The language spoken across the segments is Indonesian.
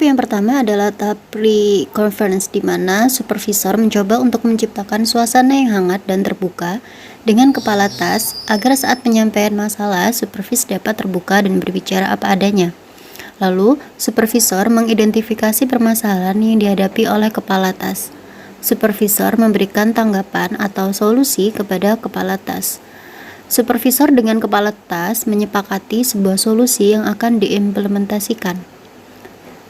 yang pertama adalah tahap pre-conference, di mana supervisor mencoba untuk menciptakan suasana yang hangat dan terbuka dengan kepala tas agar saat penyampaian masalah, supervis dapat terbuka dan berbicara apa adanya. Lalu, supervisor mengidentifikasi permasalahan yang dihadapi oleh kepala tas. Supervisor memberikan tanggapan atau solusi kepada kepala tas. Supervisor dengan kepala tas menyepakati sebuah solusi yang akan diimplementasikan,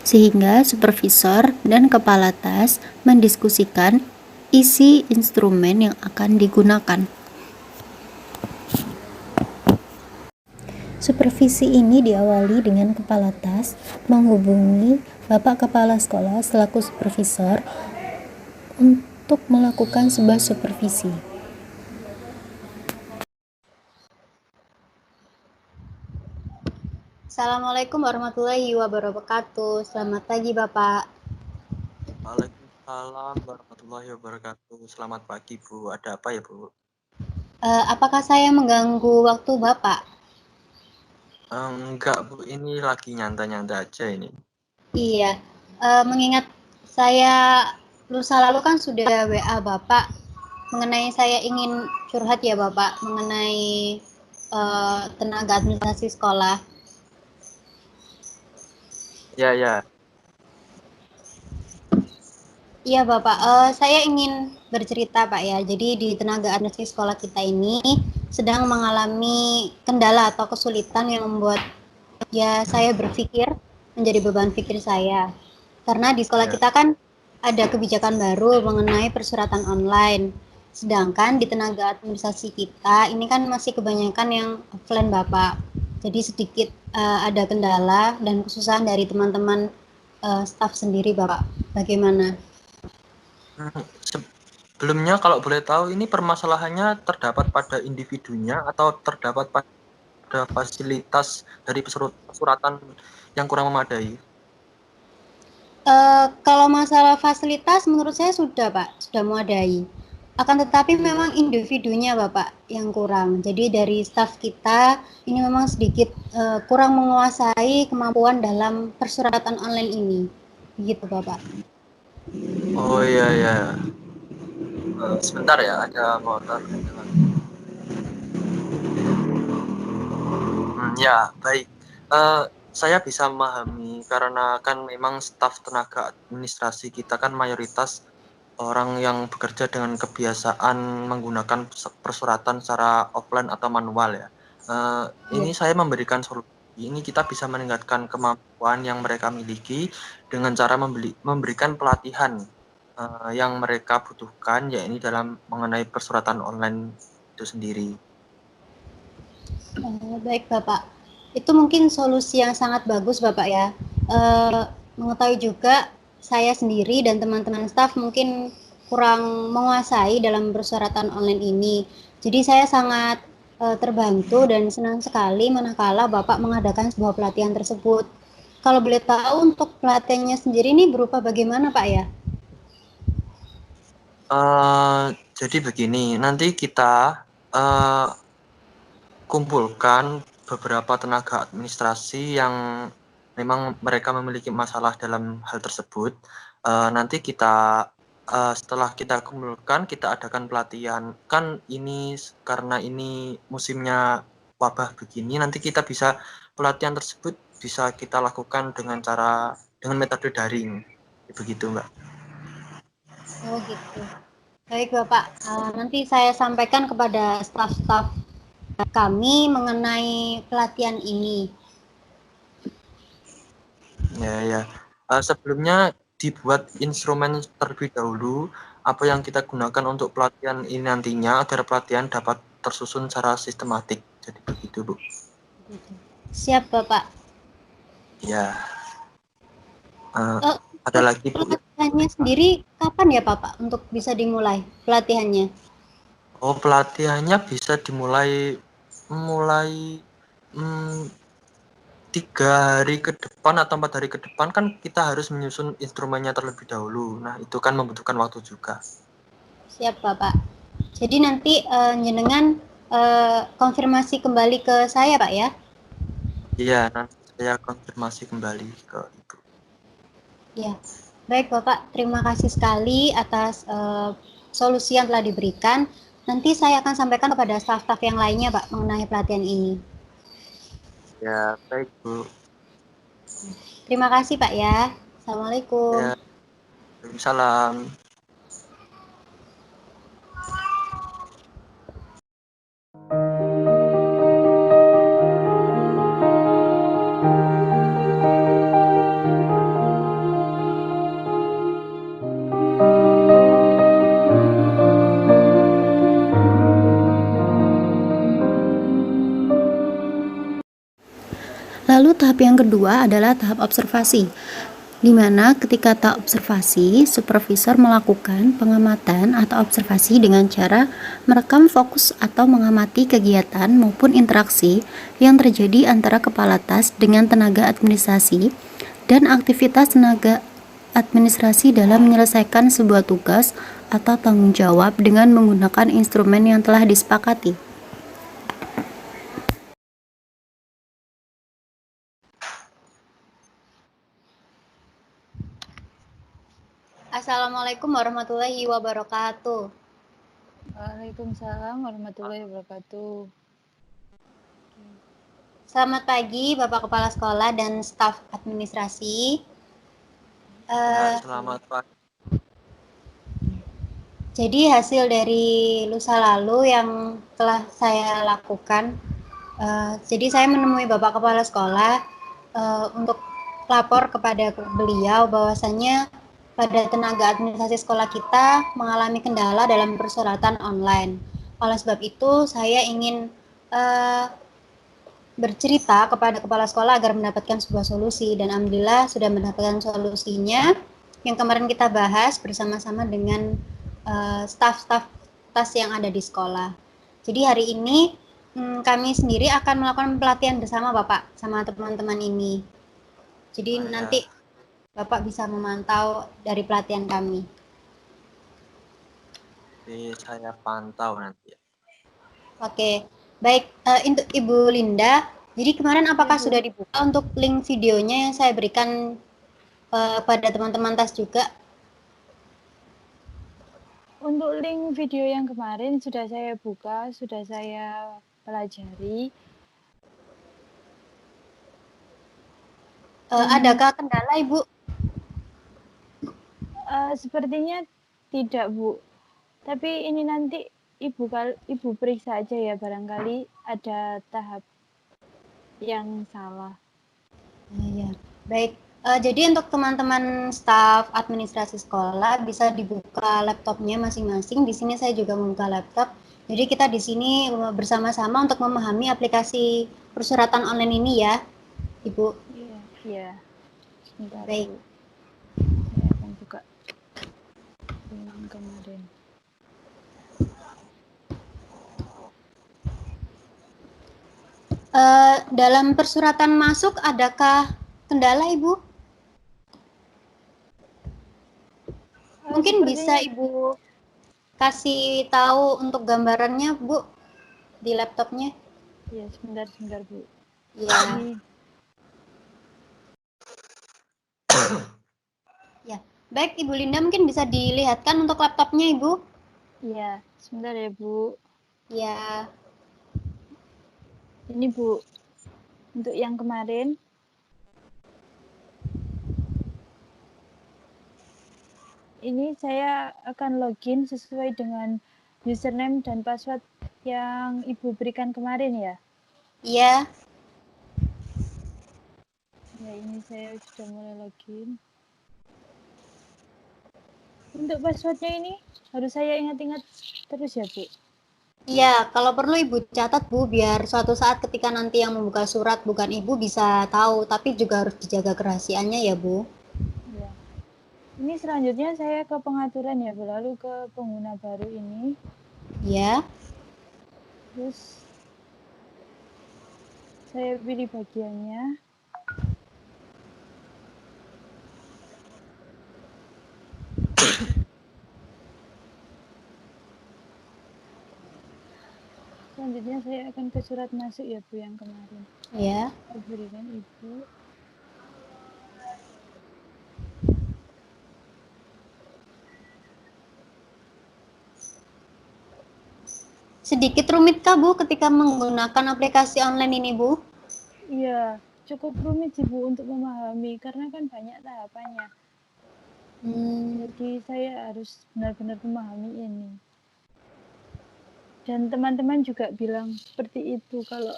sehingga supervisor dan kepala tas mendiskusikan isi instrumen yang akan digunakan. Supervisi ini diawali dengan kepala tas menghubungi Bapak Kepala Sekolah selaku supervisor untuk melakukan sebuah supervisi. Assalamualaikum warahmatullahi wabarakatuh. Selamat pagi, Bapak. Waalaikumsalam warahmatullahi wabarakatuh. Selamat pagi, Bu. Ada apa ya, Bu? Apakah saya mengganggu waktu Bapak? Enggak, Bu. Ini lagi nyantai-nyantai aja ini. Iya, mengingat saya lusa lalu kan sudah WA Bapak mengenai saya ingin curhat ya Bapak mengenai tenaga administrasi sekolah. Ya. Iya Bapak, saya ingin bercerita Pak ya. Jadi di tenaga administrasi sekolah kita ini sedang mengalami kendala atau kesulitan yang membuat ya saya berpikir menjadi beban pikir saya. Karena di sekolah Ya. kita kan ada kebijakan baru mengenai persuratan online. Sedangkan di tenaga administrasi kita ini kan masih kebanyakan yang offline Bapak. Jadi sedikit ada kendala dan kesusahan dari teman-teman staf sendiri Bapak. Bagaimana? Sebelumnya kalau boleh tahu ini permasalahannya terdapat pada individunya atau terdapat pada fasilitas dari persuratan yang kurang memadai? Kalau masalah fasilitas menurut saya sudah Pak, sudah memadai. Akan tetapi memang individunya Bapak yang kurang. Jadi dari staf kita ini memang sedikit kurang menguasai kemampuan dalam persuratan online ini. Begitu Bapak. Oh iya. Sebentar ya, ada motor. Ya, baik. Saya bisa memahami karena kan memang staf tenaga administrasi kita kan mayoritas orang yang bekerja dengan kebiasaan menggunakan persuratan secara offline atau manual ya. Iya. Ini saya memberikan solusi. Ini kita bisa meningkatkan kemampuan yang mereka miliki dengan cara memberikan pelatihan yang mereka butuhkan, yakni dalam mengenai persuratan online itu sendiri. Baik Bapak. Itu mungkin solusi yang sangat bagus Bapak ya. Mengetahui juga saya sendiri dan teman-teman staf mungkin kurang menguasai dalam persyaratan online ini. Jadi saya sangat terbantu dan senang sekali manakala Bapak mengadakan sebuah pelatihan tersebut. Kalau boleh tahu untuk pelatihannya sendiri ini berupa bagaimana Pak ya? Jadi begini, nanti kita kumpulkan beberapa tenaga administrasi yang memang mereka memiliki masalah dalam hal tersebut. Nanti kita setelah kita kumpulkan, kita adakan pelatihan. Kan ini karena ini musimnya wabah begini, nanti kita bisa pelatihan tersebut bisa kita lakukan dengan metode daring. Begitu, Mbak. Oh gitu. Baik Bapak, nanti saya sampaikan kepada staf-staf kami mengenai pelatihan ini. Ya. Sebelumnya dibuat instrumen terlebih dahulu apa yang kita gunakan untuk pelatihan ini nantinya agar pelatihan dapat tersusun secara sistematik. Jadi begitu, Bu. Siap Bapak. Ya. Uh, Eh, ada untuk lagi, Bu? pelatihannya sendiri kapan ya Bapak untuk bisa dimulai pelatihannya? Oh, pelatihannya bisa mulai 3 hari ke depan atau 4 hari ke depan kan kita harus menyusun instrumennya terlebih dahulu. Nah, itu kan membutuhkan waktu juga. Siap Bapak. Jadi nanti jenengan konfirmasi kembali ke saya Pak ya. Iya, nanti saya konfirmasi kembali ke Ibu. Ya, baik Bapak, terima kasih sekali atas solusi yang telah diberikan. Nanti saya akan sampaikan kepada staf-staf yang lainnya Pak mengenai pelatihan ini. Ya, baik Bu. Terima kasih Pak ya. Assalamualaikum. Ya, Waalaikumsalam. Lalu tahap yang kedua adalah tahap observasi, di mana ketika tahap observasi, supervisor melakukan pengamatan atau observasi dengan cara merekam fokus atau mengamati kegiatan maupun interaksi yang terjadi antara kepala tas dengan tenaga administrasi dan aktivitas tenaga administrasi dalam menyelesaikan sebuah tugas atau tanggung jawab dengan menggunakan instrumen yang telah disepakati. Assalamualaikum warahmatullahi wabarakatuh. Waalaikumsalam warahmatullahi wabarakatuh. Selamat pagi Bapak Kepala Sekolah dan staf administrasi. Ya, selamat pagi. Jadi hasil dari lusa lalu yang telah saya lakukan, jadi saya menemui Bapak Kepala Sekolah untuk lapor kepada beliau bahwasannya pada tenaga administrasi sekolah kita mengalami kendala dalam persyaratan online. Oleh sebab itu, saya ingin bercerita kepada kepala sekolah agar mendapatkan sebuah solusi, dan alhamdulillah sudah mendapatkan solusinya yang kemarin kita bahas bersama-sama dengan staf-staf tas yang ada di sekolah. Jadi hari ini kami sendiri akan melakukan pelatihan bersama Bapak sama teman-teman ini. Jadi nanti Bapak bisa memantau dari pelatihan kami. Jadi saya pantau nanti. Oke, baik, untuk Ibu Linda, jadi kemarin apakah sudah dibuka untuk link videonya yang saya berikan pada teman-teman tas juga? Untuk link video yang kemarin sudah saya buka, sudah saya pelajari. Adakah kendala Ibu? Sepertinya tidak, Bu. Tapi ini nanti Ibu periksa aja ya, barangkali ada tahap yang salah. Ya, baik. Jadi untuk teman-teman staf administrasi sekolah bisa dibuka laptopnya masing-masing. Di sini saya juga membuka laptop. Jadi kita di sini bersama-sama untuk memahami aplikasi persyaratan online ini ya, Ibu. Iya. Sebentar, Baik. Bu. Saya akan buka yang kemarin. Dalam persyaratan masuk adakah kendala Ibu? Mungkin bisa Ibu kasih tahu untuk gambarannya Bu di laptopnya. Ya, sebentar, Bu. Ya. Ya, baik Ibu Linda, mungkin bisa dilihatkan untuk laptopnya Ibu. Iya, sebentar ya Bu. Ya. Ini Bu, untuk yang kemarin. Ini saya akan login sesuai dengan username dan password yang Ibu berikan kemarin ya? Iya. Ya, ini saya sudah mulai login. Untuk passwordnya ini harus saya ingat-ingat terus ya, Bu? Iya, kalau perlu Ibu catat Bu, biar suatu saat ketika nanti yang membuka surat bukan Ibu bisa tahu, tapi juga harus dijaga kerahasiaannya ya Bu. Ya. Ini selanjutnya saya ke pengaturan ya, Bu, lalu ke pengguna baru ini. Ya. Terus saya pilih bagiannya. Selanjutnya saya akan ke surat masuk ya, Bu, yang kemarin. Ya. Saya berikan Ibu. Sedikit rumit kah Bu ketika menggunakan aplikasi online ini Bu? Iya, cukup rumit sih Bu untuk memahami karena kan banyak tahapannya. Jadi saya harus benar-benar memahami ini. Dan teman-teman juga bilang seperti itu kalau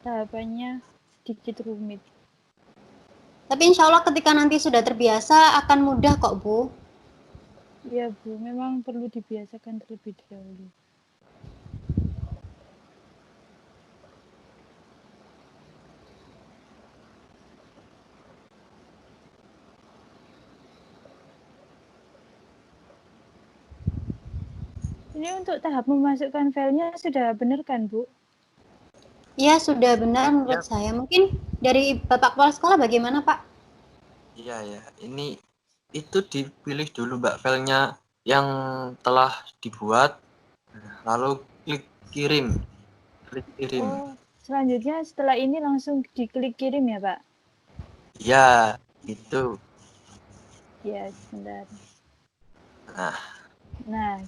tahapannya sedikit rumit. Tapi insya Allah ketika nanti sudah terbiasa akan mudah kok Bu. Iya Bu, memang perlu dibiasakan terlebih dahulu. Ini untuk tahap memasukkan filenya sudah benar kan Bu? Ya sudah benar menurut saya. Mungkin dari Bapak Kepala Sekolah bagaimana Pak? Iya ya, ini itu dipilih dulu Mbak filenya yang telah dibuat, lalu klik kirim. Oh, selanjutnya setelah ini langsung diklik kirim ya Pak? Ya, itu. Ya, sebentar. Nah,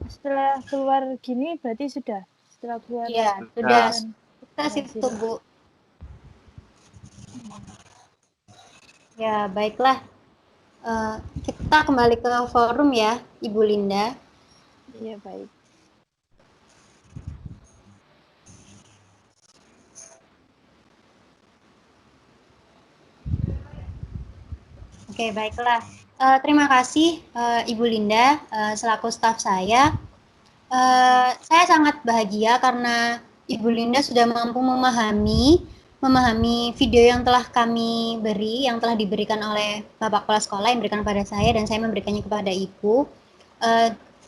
Setelah keluar gini berarti sudah. Setelah keluar Ya Sudah. sudah. Kita situ Bu. Ya baiklah. Kita kembali ke forum ya Ibu Linda. Iya baik. Oke, baiklah. Terima kasih Ibu Linda selaku staf saya. Saya sangat bahagia karena Ibu Linda sudah mampu memahami video yang telah kami beri, yang telah diberikan oleh Bapak Kepala Sekolah yang diberikan kepada saya dan saya memberikannya kepada Ibu.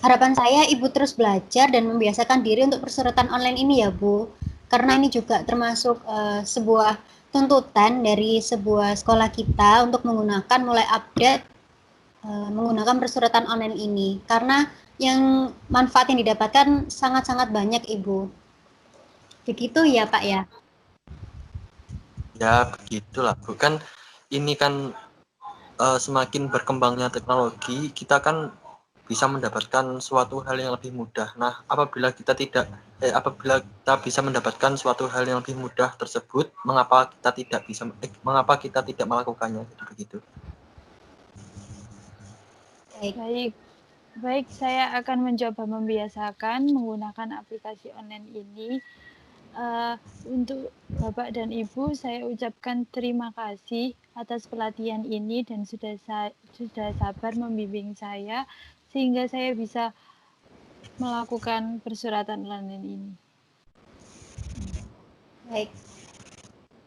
Harapan saya Ibu terus belajar dan membiasakan diri untuk persuratan online ini ya Bu. Karena ini juga termasuk sebuah tuntutan dari sebuah sekolah kita untuk menggunakan mulai update menggunakan persuratan online ini karena yang manfaat yang didapatkan sangat-sangat banyak Ibu. Begitu ya Pak ya? ya begitulah. Bukan ini kan semakin berkembangnya teknologi, kita kan bisa mendapatkan suatu hal yang lebih mudah. Nah, apabila kita bisa mendapatkan suatu hal yang lebih mudah tersebut, mengapa kita tidak melakukannya? Begitu. Baik. Baik, saya akan mencoba membiasakan menggunakan aplikasi online ini. Untuk Bapak dan Ibu, saya ucapkan terima kasih atas pelatihan ini dan sudah sabar membimbing saya sehingga saya bisa melakukan persuratan online ini. Baik.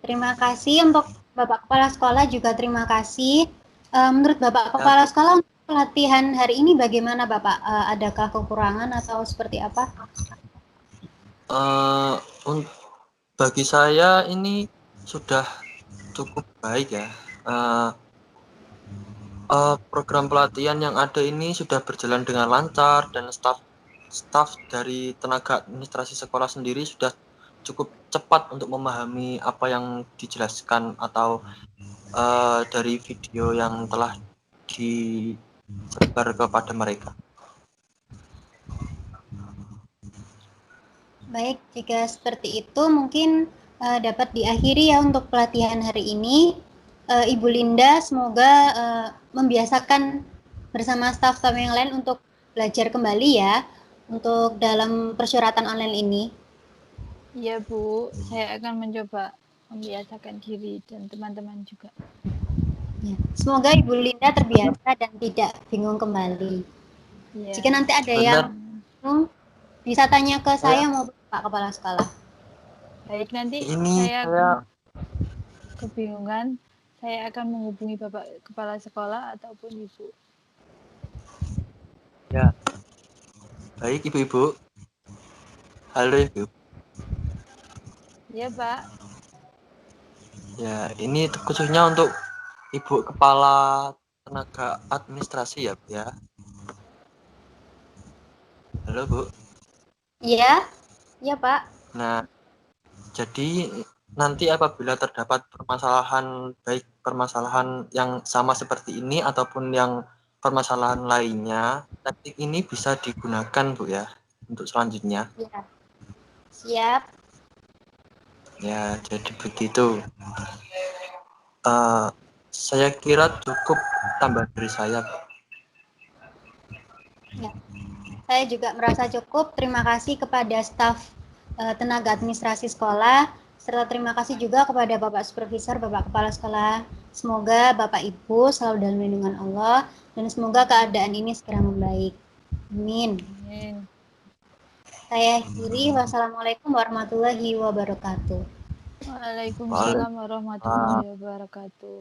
Terima kasih untuk Bapak Kepala Sekolah juga terima kasih. Menurut Bapak Kepala Sekolah untuk pelatihan hari ini bagaimana Bapak? Adakah kekurangan atau seperti apa? Bagi saya ini sudah cukup baik ya. Program pelatihan yang ada ini sudah berjalan dengan lancar dan staf dari tenaga administrasi sekolah sendiri sudah cukup cepat untuk memahami apa yang dijelaskan atau dari video yang telah disebar kepada mereka. Baik, jika seperti itu mungkin dapat diakhiri ya untuk pelatihan hari ini. Ibu Linda semoga membiasakan bersama staf-staf yang lain untuk belajar kembali ya untuk dalam persyaratan online ini. Iya Bu, saya akan mencoba membiasakan diri dan teman-teman juga. Ya. Semoga Ibu Linda terbiasa dan tidak bingung kembali. Ya. Jika nanti ada yang bingung, bisa tanya ke saya maupun Pak Kepala Sekolah. Baik, nanti Ini saya kebingungan, saya akan menghubungi Bapak Kepala Sekolah ataupun Ibu. Ya. Baik Ibu-ibu. Halo Ibu. Ya Pak. Ya, ini khususnya untuk Ibu Kepala Tenaga Administrasi ya, Bu ya. Halo Bu. Iya, iya Pak. Nah, jadi nanti apabila terdapat permasalahan yang sama seperti ini ataupun yang permasalahan lainnya, teknik ini bisa digunakan Bu ya untuk selanjutnya. Ya. Siap. Ya, jadi begitu. Saya kira cukup tambah dari saya, Pak. Ya. Saya juga merasa cukup. Terima kasih kepada staf tenaga administrasi sekolah, serta terima kasih juga kepada Bapak Supervisor, Bapak Kepala Sekolah. Semoga Bapak Ibu selalu dalam lindungan Allah dan semoga keadaan ini segera membaik. Amin. Amin. Saya akhiri. Wassalamualaikum warahmatullahi wabarakatuh. Waalaikumsalam warahmatullahi wabarakatuh.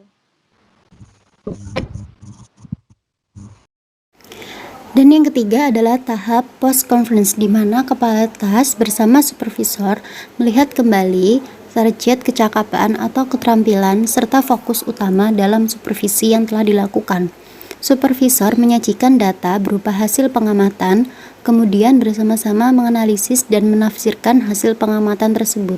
Dan yang ketiga adalah tahap post conference, di mana kepala kelas bersama supervisor melihat kembali target kecakapan atau keterampilan serta fokus utama dalam supervisi yang telah dilakukan. Supervisor menyajikan data berupa hasil pengamatan, kemudian bersama-sama menganalisis dan menafsirkan hasil pengamatan tersebut.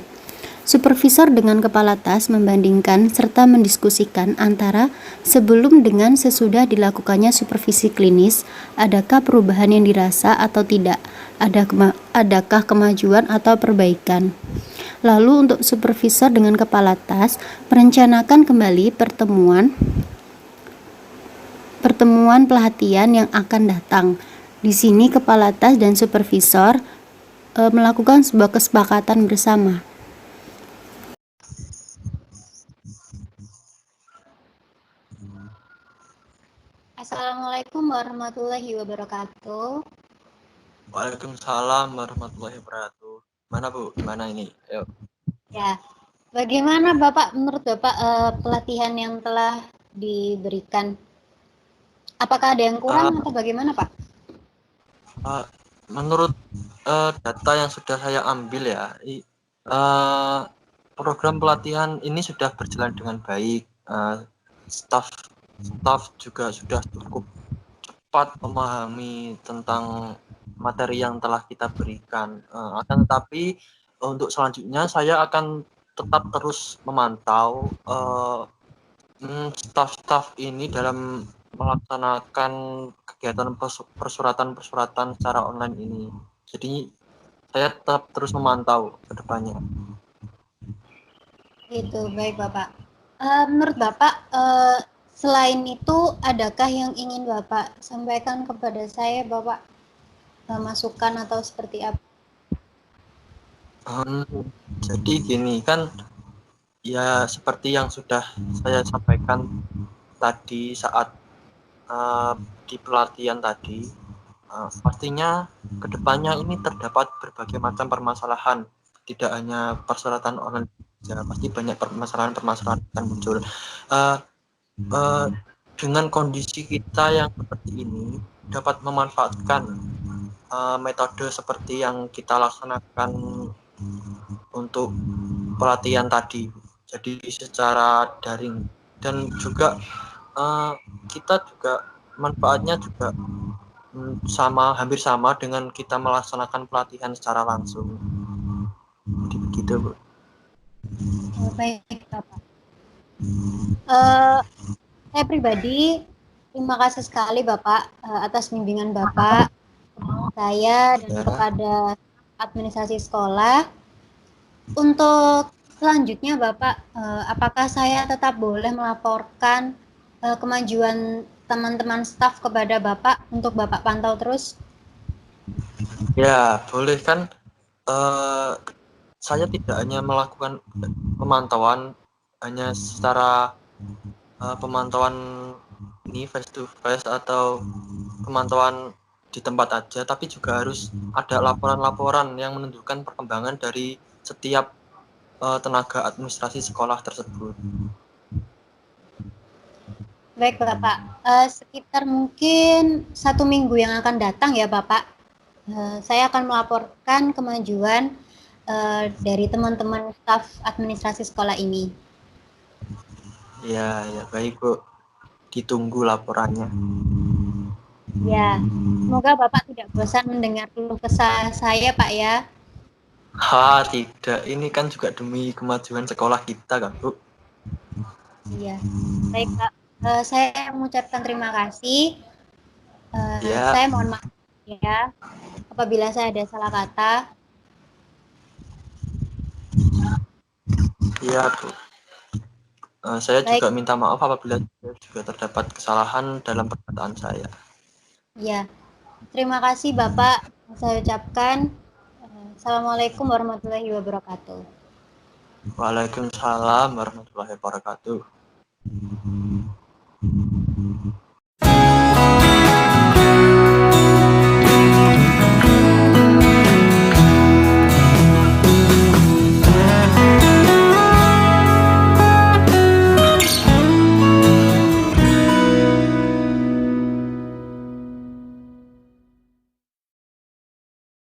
Supervisor dengan kepala tas membandingkan serta mendiskusikan antara sebelum dengan sesudah dilakukannya supervisi klinis, adakah perubahan yang dirasa atau tidak, adakah kemajuan atau perbaikan. Lalu untuk supervisor dengan kepala tas merencanakan kembali pertemuan pelatihan yang akan datang. Di sini kepala tas dan supervisor melakukan sebuah kesepakatan bersama. Assalamualaikum warahmatullahi wabarakatuh. Waalaikumsalam warahmatullahi wabarakatuh. Mana Bu? Gimana ini? Ayo. Ya, bagaimana Bapak, menurut Bapak pelatihan yang telah diberikan? Apakah ada yang kurang atau bagaimana Pak? Menurut data yang sudah saya ambil ya, program pelatihan ini sudah berjalan dengan baik. Staff juga sudah cukup cepat memahami tentang materi yang telah kita berikan. Akan tetapi untuk selanjutnya saya akan tetap terus memantau staff ini dalam melaksanakan kegiatan persuratan secara online ini. Jadi saya tetap terus memantau ke depannya. Itu baik Bapak. Menurut Bapak, selain itu adakah yang ingin Bapak sampaikan kepada saya, Bapak, masukan atau seperti apa? Jadi gini kan, ya seperti yang sudah saya sampaikan tadi saat di pelatihan tadi, pastinya kedepannya ini terdapat berbagai macam permasalahan, tidak hanya persyaratan online saja, pasti banyak permasalahan akan muncul. Dengan kondisi kita yang seperti ini dapat memanfaatkan metode seperti yang kita laksanakan untuk pelatihan tadi, jadi secara daring, dan juga kita juga manfaatnya juga hampir sama dengan kita melaksanakan pelatihan secara langsung. Jadi begitu Bu. Baik Bapak. Saya pribadi terima kasih sekali Bapak atas bimbingan Bapak saya dan kepada administrasi sekolah. Untuk selanjutnya Bapak, apakah saya tetap boleh melaporkan kemajuan teman-teman staf kepada Bapak untuk Bapak pantau terus? Ya, boleh kan. Saya tidak hanya melakukan pemantauan hanya secara pemantauan ini face to face atau pemantauan di tempat aja, tapi juga harus ada laporan-laporan yang menunjukkan perkembangan dari setiap tenaga administrasi sekolah tersebut. Baik Bapak, sekitar mungkin 1 minggu yang akan datang ya Bapak, saya akan melaporkan kemajuan dari teman-teman staf administrasi sekolah ini. Ya baik Bu, ditunggu laporannya. Ya, semoga Bapak tidak bosan mendengar keluh kesah saya Pak ya. Tidak, ini kan juga demi kemajuan sekolah kita kan Bu. Iya, baik Pak, saya mengucapkan terima kasih. Ya. Saya mohon maaf ya apabila saya ada salah kata. Iya, Bu. Saya Baik, juga minta maaf apabila juga terdapat kesalahan dalam perkataan saya. ya. Terima kasih Bapak. Saya ucapkan Assalamualaikum warahmatullahi wabarakatuh. Waalaikumsalam warahmatullahi wabarakatuh.